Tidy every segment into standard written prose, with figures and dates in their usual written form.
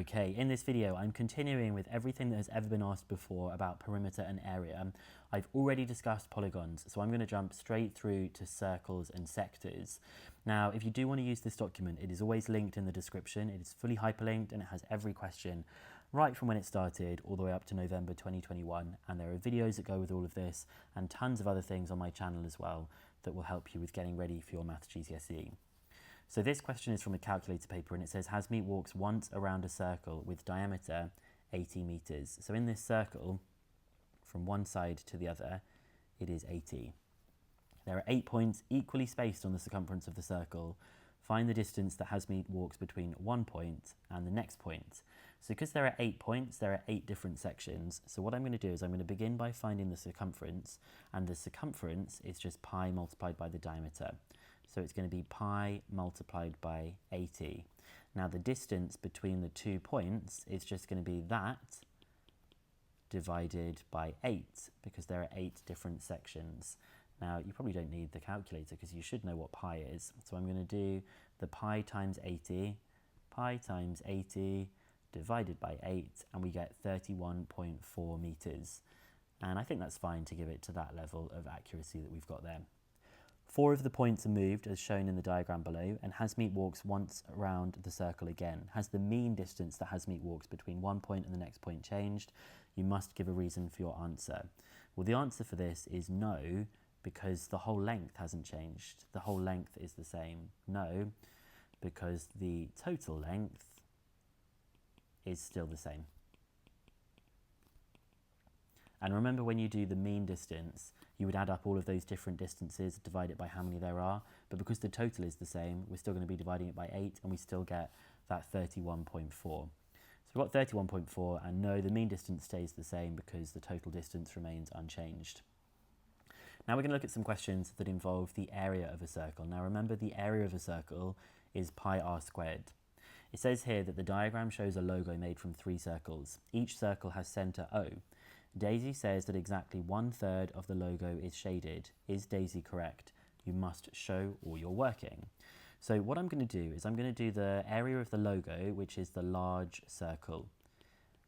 Okay, in this video, I'm continuing with everything that has ever been asked before about perimeter and area. I've already discussed polygons, so I'm going to jump straight through to circles and sectors. Now, if you do want to use this document, it is always linked in the description. It is fully hyperlinked and it has every question right from when it started all the way up to November 2021. And there are videos that go with all of this and tons of other things on my channel as well that will help you with getting ready for your Maths GCSE. So this question is from a calculator paper and it says, Hasmeet walks once around a circle with diameter 80 meters. So in this circle, from one side to the other, it is 80. There are 8 points equally spaced on the circumference of the circle. Find the distance that Hasmeet walks between one point and the next point. So because there are 8 points, there are 8 different sections. So what I'm going to do is I'm going to begin by finding the circumference, and the circumference is just pi multiplied by the diameter. So it's going to be pi multiplied by 80. Now the distance between the 2 points is just going to be that divided by 8, because there are 8 different sections. Now you probably don't need the calculator because you should know what pi is. So I'm going to do the pi times 80 divided by 8, and we get 31.4 meters. And I think that's fine to give it to that level of accuracy that we've got there. 4 of the points are moved as shown in the diagram below, and Hasmeet walks once around the circle again. Has the mean distance that Hasmeet walks between one point and the next point changed? You must give a reason for your answer. Well, the answer for this is no, because the whole length hasn't changed. The whole length is the same. No, because the total length is still the same. And remember, when you do the mean distance, you would add up all of those different distances, divide it by how many there are. But because the total is the same, we're still going to be dividing it by 8, and we still get that 31.4. So we've got 31.4, and no, the mean distance stays the same because the total distance remains unchanged. Now we're going to look at some questions that involve the area of a circle. Now remember, the area of a circle is pi r squared. It says here that the diagram shows a logo made from 3 circles. Each circle has centre O. Daisy says that exactly 1/3 of the logo is shaded. Is Daisy correct? You must show all your working. So what I'm going to do is I'm going to do the area of the logo, which is the large circle.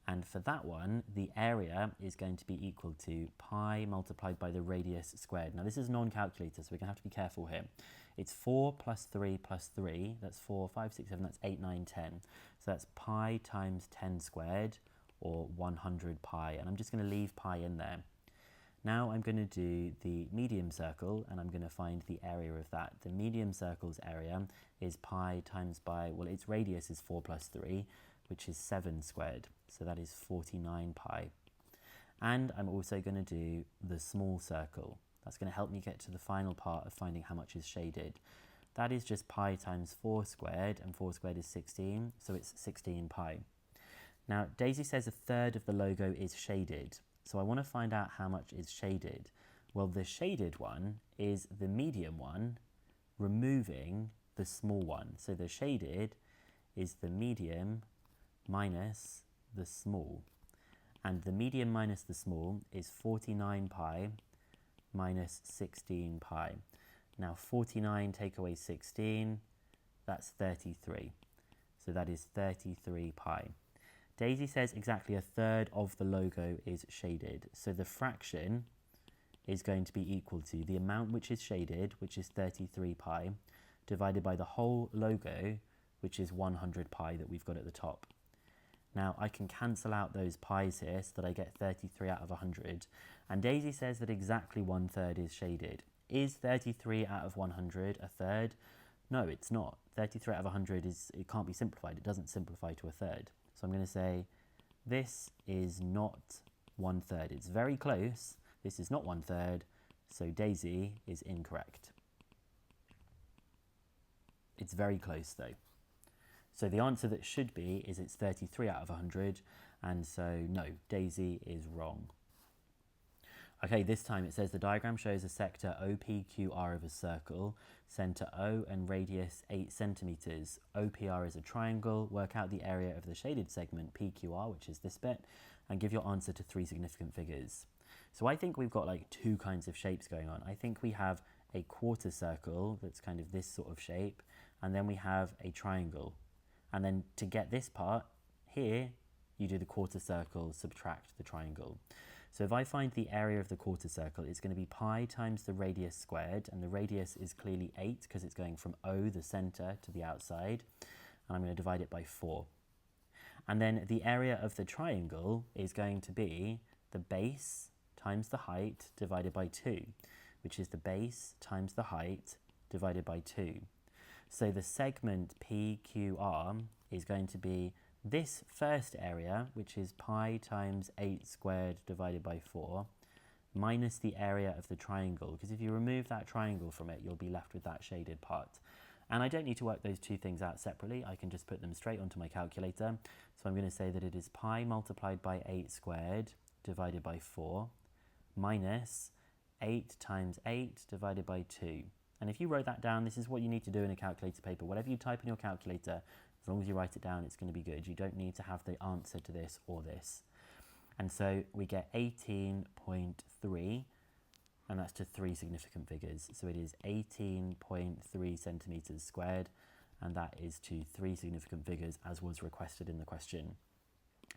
And for that one, the area is going to be equal to pi multiplied by the radius squared. Now this is non-calculator, so we're going to have to be careful here. It's 4 plus 3 plus 3. That's 4, 5, 6, 7, that's 8, 9, 10. So that's pi times 10 squared, or 100 pi. And I'm just going to leave pi in there. Now I'm going to do the medium circle, and I'm going to find the area of that. The medium circle's area is pi times by, well, its radius is 4 plus 3, which is 7 squared. So that is 49 pi. And I'm also going to do the small circle. That's going to help me get to the final part of finding how much is shaded. That is just pi times 4 squared, and 4 squared is 16, so it's 16 pi. Now, Daisy says 1/3 of the logo is shaded. So I want to find out how much is shaded. Well, the shaded one is the medium one removing the small one. So the shaded is the medium minus the small. And the medium minus the small is 49 pi minus 16 pi. Now 49 take away 16, that's 33. So that is 33 pi. Daisy says exactly 1/3 of the logo is shaded. So the fraction is going to be equal to the amount which is shaded, which is 33 pi, divided by the whole logo, which is 100 pi that we've got at the top. Now I can cancel out those pi's here so that I get 33 out of 100. And Daisy says that exactly 1/3 is shaded. Is 33 out of 100 1/3? No, it's not. 33 out of 100 it can't be simplified. It doesn't simplify to 1/3. So I'm going to say this is not 1/3. It's very close. This is not 1/3. So Daisy is incorrect. It's very close though. So the answer that should be is it's 33 out of 100. And so no, Daisy is wrong. Okay, this time it says the diagram shows a sector OPQR of a circle, centre O and radius 8 centimetres. OPR is a triangle. Work out the area of the shaded segment PQR, which is this bit, and give your answer to 3 significant figures. So I think we've got like 2 kinds of shapes going on. I think we have a quarter circle that's kind of this sort of shape, and then we have a triangle. And then to get this part, Here, you do the quarter circle, subtract the triangle. So if I find the area of the quarter circle, it's going to be pi times the radius squared, and the radius is clearly 8 because it's going from O, the centre, to the outside, and I'm going to divide it by 4. And then the area of the triangle is going to be the base times the height divided by 2, which is the base times the height divided by 2. So the segment PQR is going to be this first area, which is pi times 8 squared divided by 4, minus the area of the triangle, because if you remove that triangle from it, you'll be left with that shaded part. And I don't need to work those two things out separately. I can just put them straight onto my calculator. So I'm going to say that it is pi multiplied by 8 squared divided by 4 minus 8 times 8 divided by 2. And if you wrote that down, this is what you need to do in a calculator paper. Whatever you type in your calculator, as long as you write it down, it's going to be good. You don't need to have the answer to this or this. And so we get 18.3, and that's to 3 significant figures. So it is 18.3 centimetres squared, and that is to 3 significant figures as was requested in the question.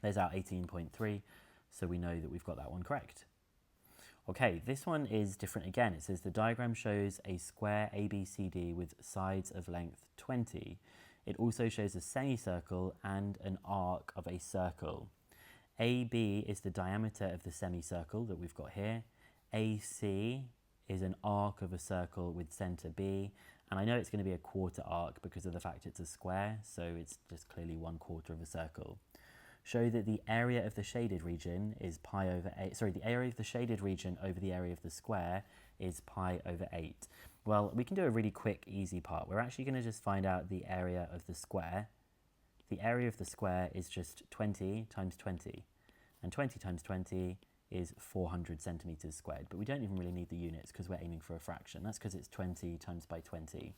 There's our 18.3, so we know that we've got that one correct. Okay, this one is different again. It says the diagram shows a square ABCD with sides of length 20. It also shows a semicircle and an arc of a circle. AB is the diameter of the semicircle that we've got here. AC is an arc of a circle with centre B, and I know it's going to be a quarter arc because of the fact it's a square, so it's just clearly 1/4 of a circle. Show that the area of the shaded region is pi over 8. Sorry, the area of the shaded region over the area of the square is pi over 8. Well, we can do a really quick, easy part. We're actually going to just find out the area of the square. The area of the square is just 20 times 20, and 20 times 20 is 400 centimetres squared, but we don't even really need the units because we're aiming for a fraction. That's because it's 20 times by 20.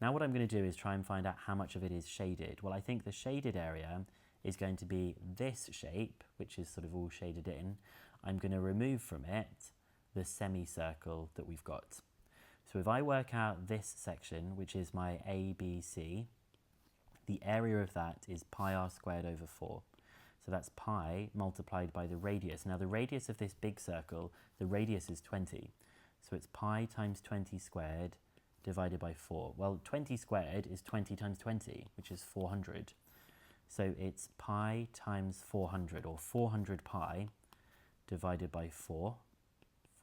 Now what I'm going to do is try and find out how much of it is shaded. Well, I think the shaded area is going to be this shape, which is sort of all shaded in. I'm going to remove from it the semicircle that we've got. So if I work out this section, which is my ABC, the area of that is pi r squared over 4. So that's pi multiplied by the radius. Now the radius of this big circle, the radius is 20. So it's pi times 20 squared divided by 4. Well, 20 squared is 20 times 20, which is 400. So it's pi times 400, or 400 pi divided by 4.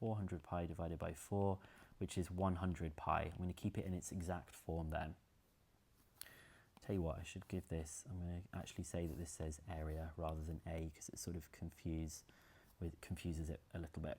400 pi divided by 4, which is 100 pi. I'm going to keep it in its exact form there. Tell you what, I should give this, I'm going to actually say that this says area rather than A, because it sort of confuses it a little bit.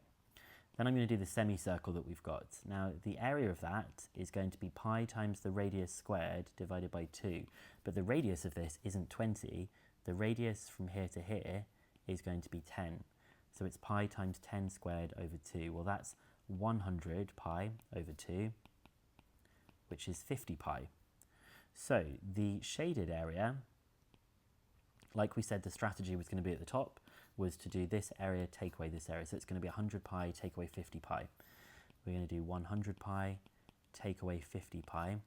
Then I'm going to do the semicircle that we've got. Now the area of that is going to be pi times the radius squared divided by 2. But the radius of this isn't 20. The radius from here to here is going to be 10. So it's pi times 10 squared over 2. Well, that's 100 pi over 2, which is 50 pi. So the shaded area, like we said the strategy was going to be at the top, was to do this area take away this area. So it's going to be 100 pi take away 50 pi. We're going to do 100 pi take away 50 pi,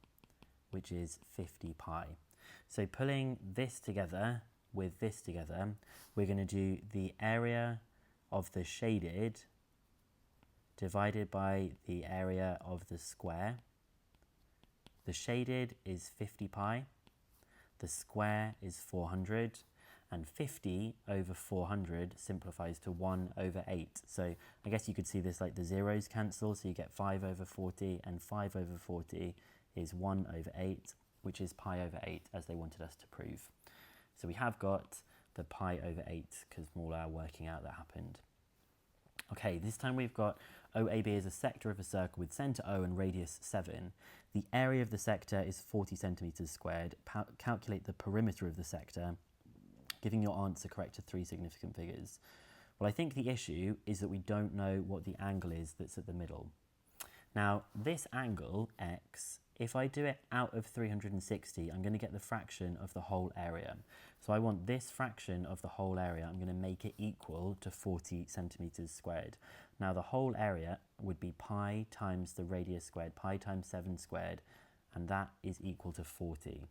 which is 50 pi. So pulling this together with this together, we're going to do the area of the shaded divided by the area of the square. The shaded is 50 pi, the square is 400, and 50 over 400 simplifies to 1 over 8. So I guess you could see this like the zeros cancel, so you get 5 over 40, and 5 over 40 is 1 over 8, which is pi over 8, as they wanted us to prove. So we have got the pi over 8, because of all our working out that happened. Okay, this time we've got OAB is a sector of a circle with centre O and radius 7. The area of the sector is 40 centimetres squared. Calculate the perimeter of the sector, giving your answer correct to 3 significant figures. Well, I think the issue is that we don't know what the angle is that's at the middle. Now, this angle, x, if I do it out of 360, I'm going to get the fraction of the whole area. So I want this fraction of the whole area, I'm going to make it equal to 40 centimetres squared. Now the whole area would be pi times the radius squared, pi times 7 squared, and that is equal to 40.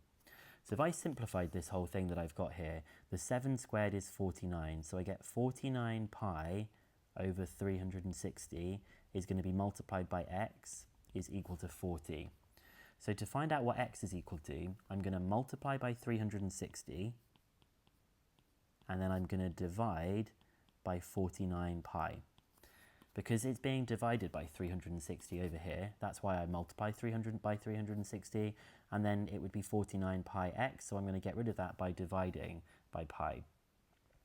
So if I simplified this whole thing that I've got here, the 7 squared is 49. So I get 49 pi over 360 is going to be multiplied by x is equal to 40. So to find out what x is equal to, I'm going to multiply by 360, and then I'm going to divide by 49 pi. Because it's being divided by 360 over here, that's why I multiply 300 by 360, and then it would be 49 pi x, so I'm going to get rid of that by dividing by pi.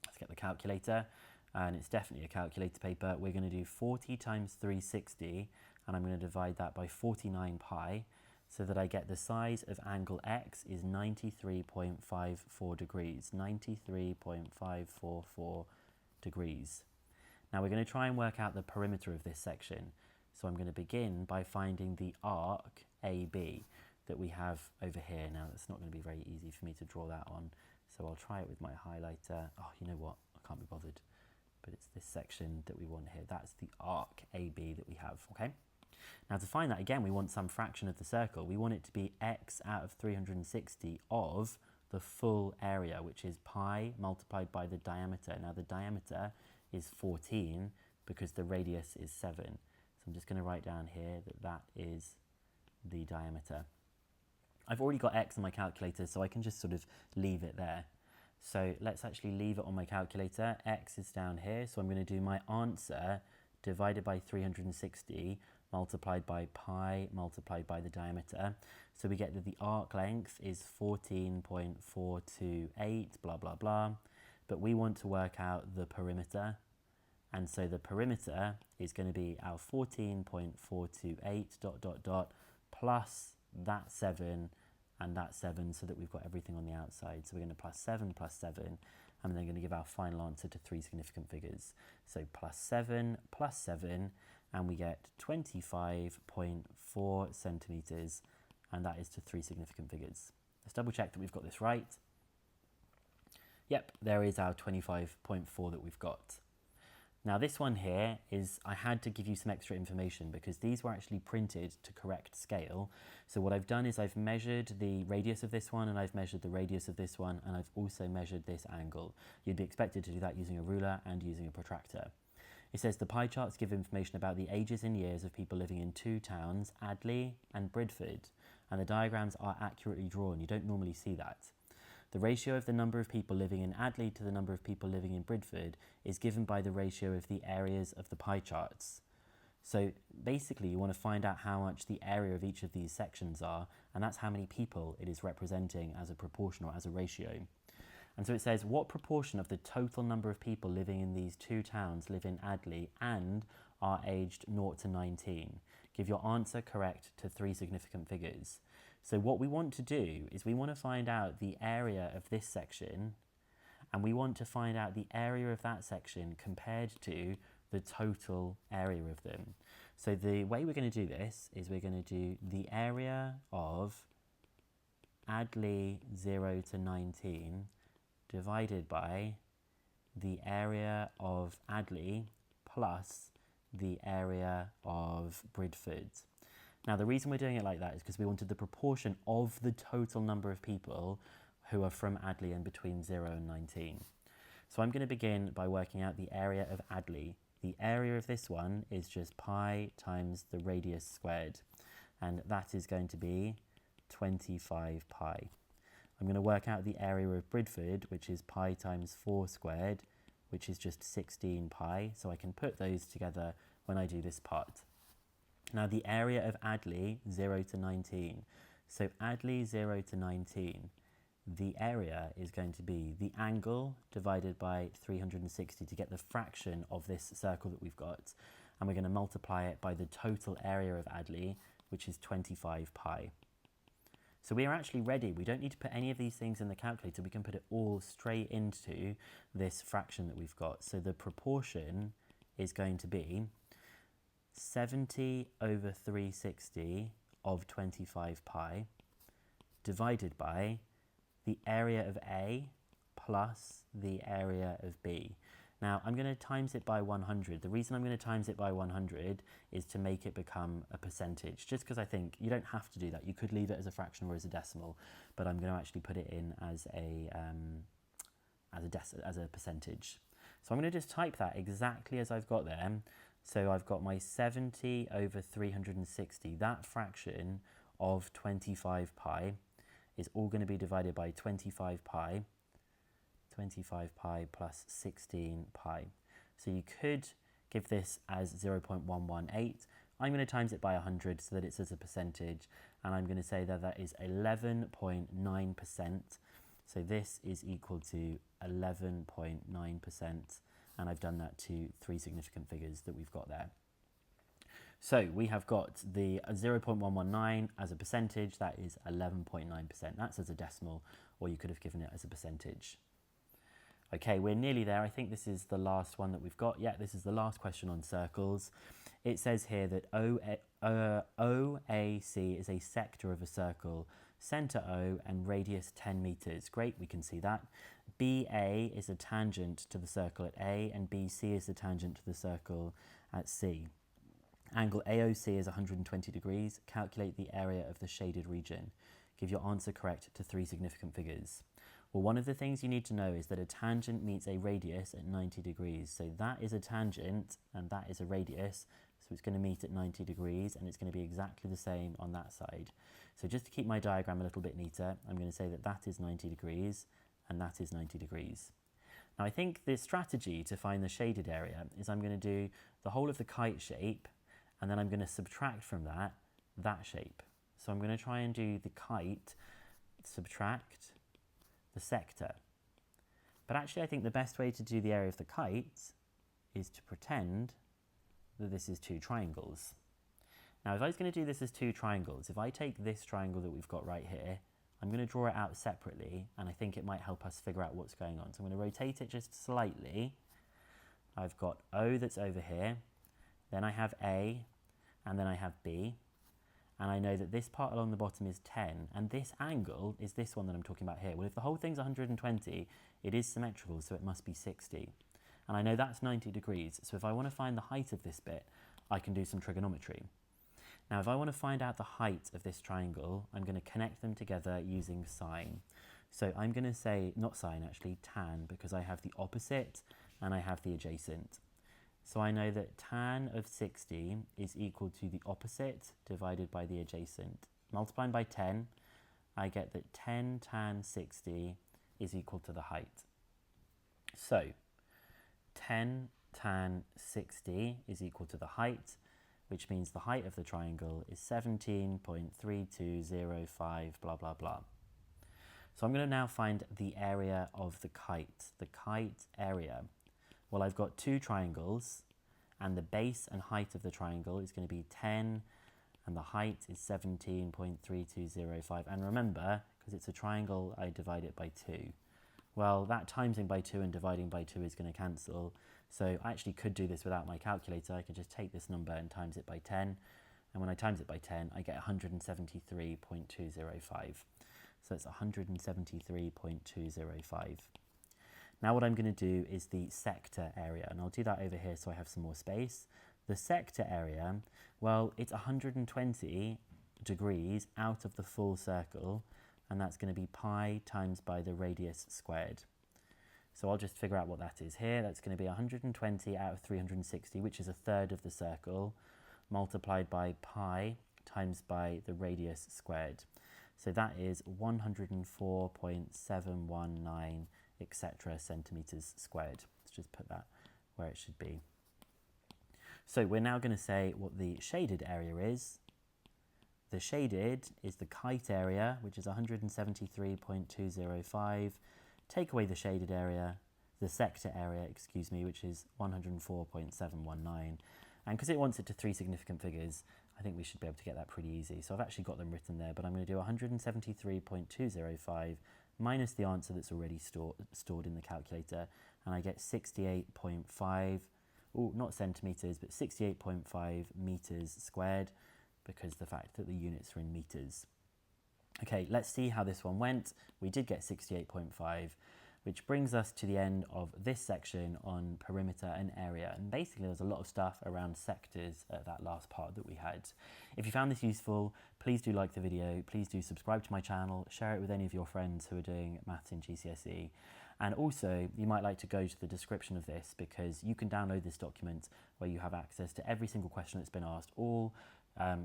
Let's get the calculator, and it's definitely a calculator paper. We're going to do 40 times 360, and I'm going to divide that by 49 pi, so that I get the size of angle x is 93.54 degrees, 93.544 degrees. Now we're going to try and work out the perimeter of this section. So I'm going to begin by finding the arc AB that we have over here. Now it's not going to be very easy for me to draw that on, so I'll try it with my highlighter. Oh, you know what? I can't be bothered. But it's this section that we want here. That's the arc AB that we have, okay? Now to find that, again, we want some fraction of the circle. We want it to be x out of 360 of the full area, which is pi multiplied by the diameter. Now the diameter is 14 because the radius is 7. So I'm just going to write down here that that is the diameter. I've already got x on my calculator, so I can just sort of leave it there. So let's actually leave it on my calculator. X is down here, so I'm going to do my answer divided by 360 multiplied by pi multiplied by the diameter. So we get that the arc length is 14.428, blah, blah, blah. But we want to work out the perimeter, and so the perimeter is going to be our 14.428 dot dot dot plus that 7 and that 7, so that we've got everything on the outside. So we're going to plus 7, and then going to give our final answer to 3 significant figures. So plus 7, and we get 25.4 centimetres, and that is to 3 significant figures. Let's double check that we've got this right. Yep, there is our 25.4 that we've got. Now this one here is, I had to give you some extra information because these were actually printed to correct scale. So what I've done is I've measured the radius of this one, and I've measured the radius of this one, and I've also measured this angle. You'd be expected to do that using a ruler and using a protractor. It says the pie charts give information about the ages and years of people living in 2 towns, Adley and Bridford, and the diagrams are accurately drawn. You don't normally see that. The ratio of the number of people living in Adley to the number of people living in Bridford is given by the ratio of the areas of the pie charts. So basically you want to find out how much the area of each of these sections are, and that's how many people it is representing as a proportion or as a ratio. And so it says, what proportion of the total number of people living in these 2 towns live in Adley and are aged 0 to 19? Give your answer correct to 3 significant figures. So what we want to do is we want to find out the area of this section, and we want to find out the area of that section compared to the total area of them. So the way we're going to do this is we're going to do the area of Adley 0 to 19 divided by the area of Adley plus the area of Bridford. Now the reason we're doing it like that is because we wanted the proportion of the total number of people who are from Adley and between 0 and 19. So I'm going to begin by working out the area of Adley. The area of this one is just pi times the radius squared, and that is going to be 25 pi. I'm going to work out the area of Bridford, which is pi times 4 squared, which is just 16 pi, so I can put those together when I do this part. Now the area of Adley 0 to 19. So Adley 0 to 19, the area is going to be the angle divided by 360 to get the fraction of this circle that we've got, and we're going to multiply it by the total area of Adley, which is 25 pi. So we are actually ready. We don't need to put any of these things in the calculator. We can put it all straight into this fraction that we've got. So the proportion is going to be 70 over 360 of 25 pi divided by the area of A plus the area of B. Now I'm going to times it by 100. The reason I'm going to times it by 100 is to make it become a percentage, just because I think you don't have to do that. You could leave it as a fraction or as a decimal, but I'm going to actually put it in as a percentage. So I'm going to just type that exactly as I've got there. So I've got my 70 over 360. That fraction of 25 pi is all going to be divided by 25 pi plus 16 pi. So you could give this as 0.118. I'm going to times it by 100 so that it's as a percentage, and I'm going to say that that is 11.9%. So this is equal to 11.9%, and I've done that to 3 significant figures that we've got there. So we have got the 0.119 as a percentage, that is 11.9%. That's as a decimal, or you could have given it as a percentage. Okay, we're nearly there. I think this is the last one that we've got. Yeah, this is the last question on circles. It says here that OAC is a sector of a circle, centre O and radius 10 metres. Great, we can see that. BA is a tangent to the circle at A, and BC is the tangent to the circle at C. Angle AOC is 120 degrees. Calculate the area of the shaded region. Give your answer correct to 3 significant figures. Well, one of the things you need to know is that a tangent meets a radius at 90 degrees. So that is a tangent and that is a radius. So it's going to meet at 90 degrees and it's going to be exactly the same on that side. So just to keep my diagram a little bit neater, I'm going to say that that is 90 degrees and that is 90 degrees. Now I think the strategy to find the shaded area is I'm going to do the whole of the kite shape, and then I'm going to subtract from that shape. So I'm going to try and do the kite, subtract the sector. But actually I think the best way to do the area of the kite is to pretend that this is 2 triangles. Now if I was going to do this as 2 triangles, if I take this triangle that we've got right here, I'm going to draw it out separately, and I think it might help us figure out what's going on. So I'm going to rotate it just slightly. I've got O that's over here, then I have A, and then I have B. And I know that this part along the bottom is 10, and this angle is this one that I'm talking about here. Well, if the whole thing's 120, it is symmetrical, so it must be 60. And I know that's 90 degrees, so if I want to find the height of this bit, I can do some trigonometry. Now, if I want to find out the height of this triangle, I'm going to connect them together using sine. So I'm going to say, not sine actually, tan, because I have the opposite and I have the adjacent. So I know that tan of 60 is equal to the opposite divided by the adjacent. Multiplying by 10, I get that 10 tan 60 is equal to the height. So 10 tan 60 is equal to the height, which means the height of the triangle is 17.3205 blah blah blah. So I'm going to now find the area of the kite area. Well, I've got 2 triangles, and the base and height of the triangle is going to be 10, and the height is 17.3205. And remember, because it's a triangle, I divide it by 2. Well, that timesing by 2 and dividing by 2 is going to cancel. So I actually could do this without my calculator. I could just take this number and times it by 10. And when I times it by 10, I get 173.205. So it's 173.205. Now what I'm going to do is the sector area, and I'll do that over here so I have some more space. The sector area, well, it's 120 degrees out of the full circle, and that's going to be pi times by the radius squared. So I'll just figure out what that is here. That's going to be 120 out of 360, which is 1/3 of the circle, multiplied by pi times by the radius squared. So that is 104.719 etc. centimetres squared. Let's just put that where it should be. So we're now going to say what the shaded area is. The shaded is the kite area, which is 173.205. Take away the shaded area, the sector area, excuse me, which is 104.719. And because it wants it to 3 significant figures, I think we should be able to get that pretty easy. So I've actually got them written there, but I'm going to do 173.205 minus the answer that's already stored in the calculator, and I get 68.5, not centimetres, but 68.5 metres squared, because the fact that the units are in metres. Okay, let's see how this one went. We did get 68.5. which brings us to the end of this section on perimeter and area. And basically there's a lot of stuff around sectors at that last part that we had. If you found this useful, please do like the video, please do subscribe to my channel, share it with any of your friends who are doing maths in GCSE. And also, you might like to go to the description of this because you can download this document where you have access to every single question that's been asked, all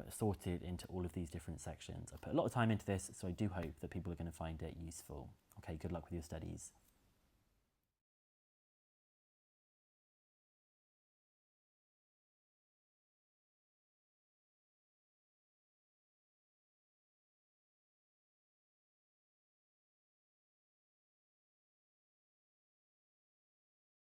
sorted into all of these different sections. I put a lot of time into this, so I do hope that people are going to find it useful. Okay, good luck with your studies.